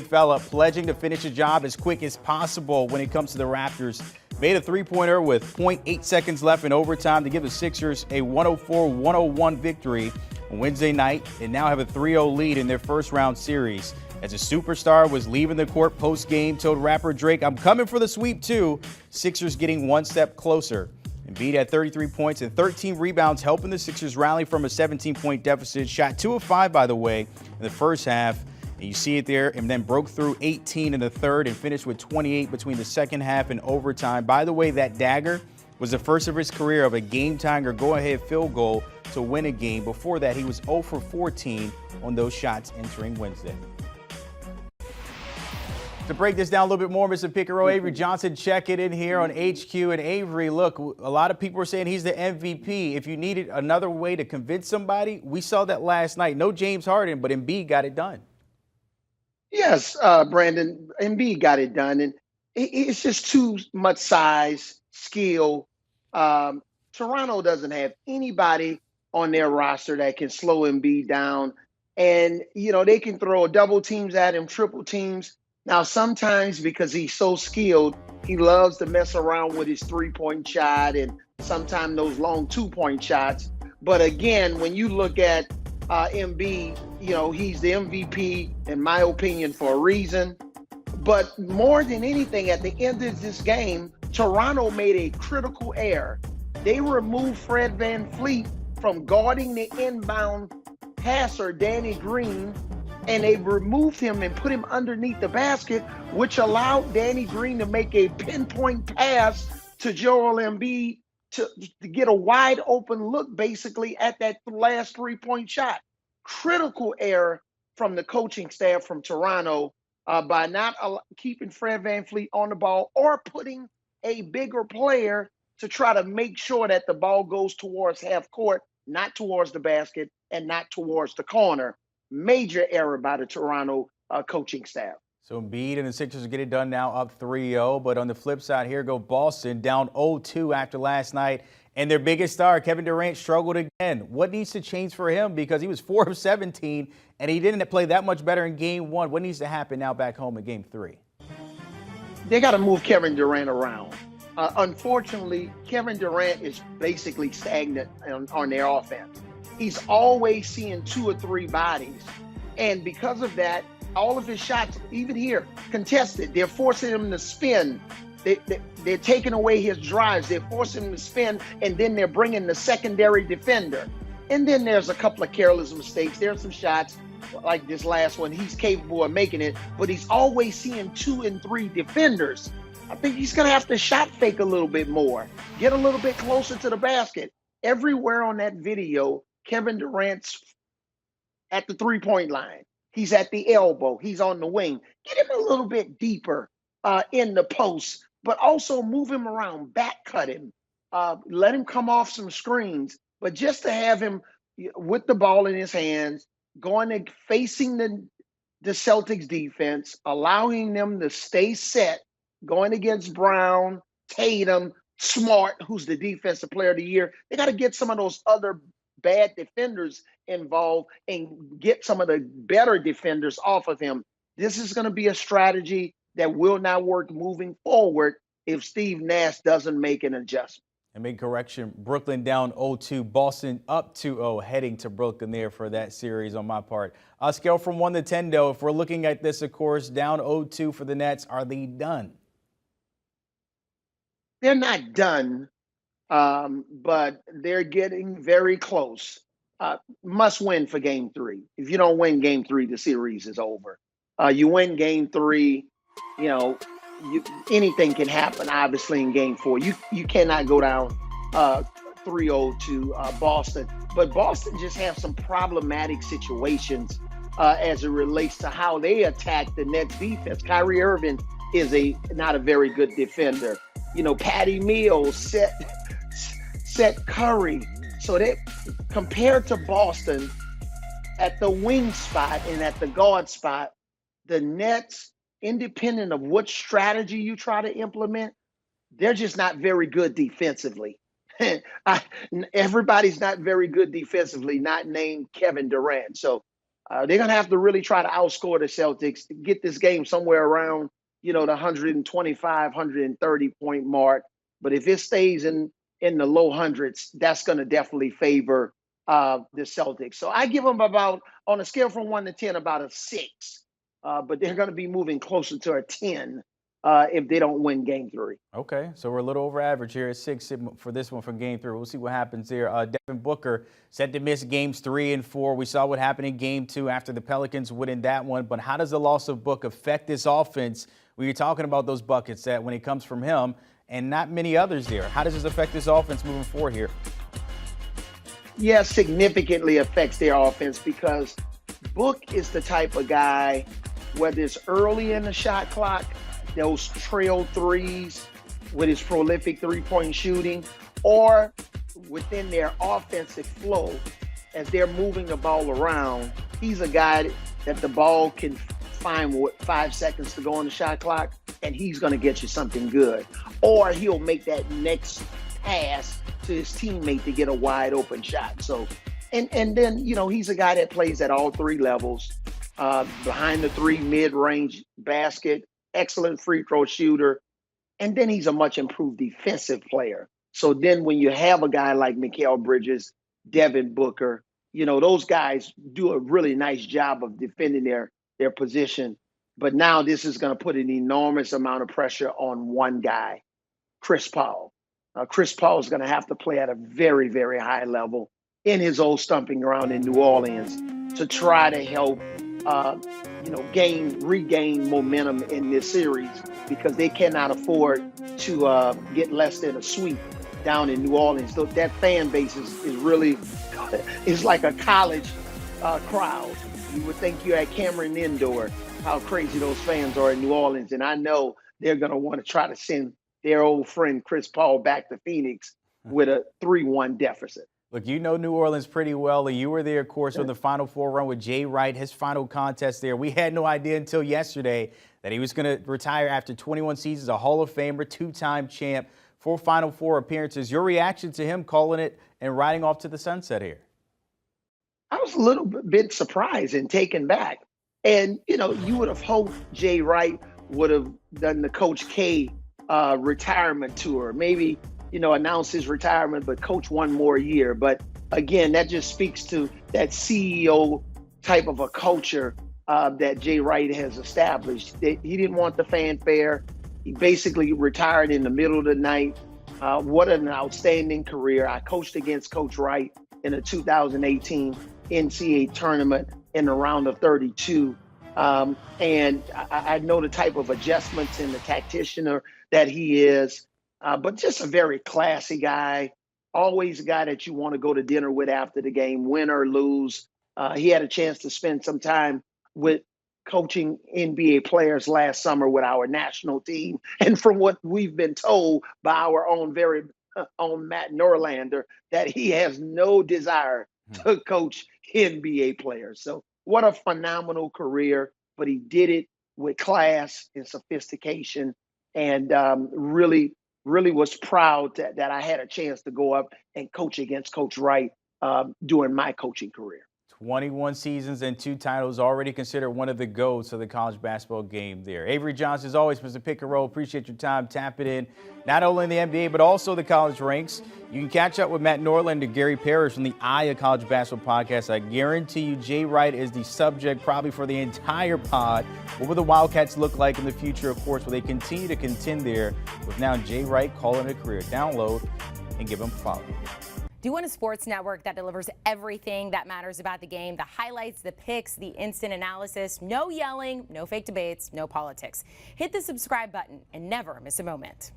fella, pledging to finish the job as quick as possible when it comes to the Raptors. Made a three-pointer with 0.8 seconds left in overtime to give the Sixers a 104-101 victory on Wednesday night, and now have a 3-0 lead in their first-round series. As a superstar was leaving the court post-game, told rapper Drake, "I'm coming for the sweep too." Sixers getting one step closer. Embiid had 33 points and 13 rebounds, helping the Sixers rally from a 17-point deficit. Shot 2 of 5, by the way, in the first half. And you see it there, and then broke through 18 in the third and finished with 28 between the second half and overtime. By the way, that dagger was the first of his career of a game-tying or go-ahead field goal to win a game. Before that, he was 0 for 14 on those shots entering Wednesday. To break this down a little bit more, Mr. Picaro, Avery Johnson checking in here on HQ. And Avery, look, a lot of people are saying he's the MVP. If you needed another way to convince somebody, we saw that last night. No James Harden, but Embiid got it done. Yes, Brandon, Embiid got it done. And it's just too much size, skill. Toronto doesn't have anybody on their roster that can slow Embiid down. And, you know, they can throw double teams at him, triple teams. Now, sometimes because he's so skilled, he loves to mess around with his three-point shot and sometimes those long two-point shots. But again, when you look at Embiid, you know, he's the MVP, in my opinion, for a reason. But more than anything, at the end of this game, Toronto made a critical error. They removed Fred VanVleet from guarding the inbound passer, Danny Green, and they removed him and put him underneath the basket, which allowed Danny Green to make a pinpoint pass to Joel Embiid to get a wide open look basically at that last three-point shot. Critical error from the coaching staff from Toronto by not keeping Fred VanVleet on the ball or putting a bigger player to try to make sure that the ball goes towards half court, not towards the basket and not towards the corner. Major error by the Toronto coaching staff. So Embiid and the Sixers get it done now, up 3-0. But on the flip side, here go Boston, down 0-2 after last night. And their biggest star, Kevin Durant, struggled again. What needs to change for him? Because he was 4 of 17, and he didn't play that much better in Game 1. What needs to happen now back home in Game 3? They got to move Kevin Durant around. Unfortunately, Kevin Durant is basically stagnant on their offense. He's always seeing 2 or 3 bodies. And because of that, all of his shots, even here, contested. They're forcing him to spin. They're taking away his drives. They're forcing him to spin, and then they're bringing the secondary defender. And then there's a couple of careless mistakes. There's some shots, like this last one, he's capable of making it, but he's always seeing 2 and 3 defenders. I think he's going to have to shot fake a little bit more, get a little bit closer to the basket. Everywhere on that video, Kevin Durant's at the three-point line. He's at the elbow. He's on the wing. Get him a little bit deeper in the post, but also move him around, back cut him, let him come off some screens. But just to have him with the ball in his hands, going and facing the Celtics defense, allowing them to stay set, going against Brown, Tatum, Smart, who's the defensive player of the year. They got to get some of those other bad defenders involved and get some of the better defenders off of him. This is going to be a strategy that will not work moving forward if Steve Nash doesn't make an adjustment. And make correction, Brooklyn down 0-2, Boston up 2-0, heading to Brooklyn there for that series on my part. A scale from 1 to 10, though, if we're looking at this, of course, down 0-2 for the Nets, are they done? They're not done, but they're getting very close. Must win for Game 3. If you don't win Game 3, the series is over. You win Game 3, you know, anything can happen, obviously, in Game 4. You cannot go down 3-0 to Boston. But Boston just have some problematic situations as it relates to how they attack the Nets defense. Kyrie Irving is not a very good defender. You know, Patty Mills, Seth Curry. So they, compared to Boston, at the wing spot and at the guard spot, the Nets, independent of what strategy you try to implement, they're just not very good defensively. Everybody's not very good defensively, not named Kevin Durant. So They're going to have to really try to outscore the Celtics to get this game somewhere around, the 125, 130 point mark. But if it stays in the low hundreds, that's going to definitely favor the Celtics. So I give them about, on a scale from 1 to 10, about a 6. But they're going to be moving closer to a 10 if they don't win game 3. Okay, so we're a little over average here at 6 for this one for game 3. We'll see what happens there. Devin Booker set to miss games 3 and 4. We saw what happened in game 2 after the Pelicans winning that one. But how does the loss of Book affect this offense when you're talking about those buckets that when it comes from him and not many others there? How does this affect this offense moving forward here? Yeah, significantly affects their offense because Book is the type of guy, whether it's early in the shot clock, those trail threes with his prolific three-point shooting, or within their offensive flow as they're moving the ball around, he's a guy that the ball can find 5 seconds to go on the shot clock, and he's going to get you something good. Or he'll make that next pass to his teammate to get a wide open shot. So, and then, he's a guy that plays at all 3 levels, behind the 3, mid-range basket, excellent free throw shooter, and then he's a much improved defensive player. So then when you have a guy like Mikal Bridges, Devin Booker, those guys do a really nice job of defending their position. But now this is going to put an enormous amount of pressure on one guy, Chris Paul. Chris Paul is going to have to play at a very, very high level in his old stomping ground in New Orleans to try to help regain momentum in this series, because they cannot afford to get less than a sweep down in New Orleans. So that fan base is really, it's like a college crowd. You would think you're at Cameron Indoor, how crazy those fans are in New Orleans. And I know they're going to want to try to send their old friend Chris Paul back to Phoenix with a 3-1 deficit. Look, New Orleans pretty well. You were there, of course, with the Final Four run with Jay Wright, his final contest there. We had no idea until yesterday that he was going to retire after 21 seasons, a Hall of Famer, 2-time champ, 4 Final Four appearances. Your reaction to him calling it and riding off to the sunset here? I was a little bit surprised and taken back. And, you would have hoped Jay Wright would have done the Coach K retirement tour, maybe announce his retirement, but coach one more year. But again, that just speaks to that CEO type of a culture that Jay Wright has established. He didn't want the fanfare. He basically retired in the middle of the night. What an outstanding career. I coached against Coach Wright in the 2018 NCAA tournament in the round of 32. And I know the type of adjustments and the tacticianer that he is. But just a very classy guy, always a guy that you want to go to dinner with after the game, win or lose. He had a chance to spend some time with coaching NBA players last summer with our national team. And from what we've been told by our own very own Matt Norlander, that he has no desire to coach NBA players. So what a phenomenal career, but he did it with class and sophistication, and really was proud that I had a chance to go up and coach against Coach Wright during my coaching career. 21 seasons and 2 titles, already considered one of the GOATs of the college basketball game there. Avery Johnson, as always, Mr. Pick and Roll, appreciate your time tapping in, not only in the NBA, but also the college ranks. You can catch up with Matt Norland and Gary Parrish from the Eye of College Basketball podcast. I guarantee you Jay Wright is the subject probably for the entire pod. What will the Wildcats look like in the future, of course, will they continue to contend there with now Jay Wright calling it a career? Download and give him a follow. Do you want a sports network that delivers everything that matters about the game? The highlights, the picks, the instant analysis, no yelling, no fake debates, no politics. Hit the subscribe button and never miss a moment.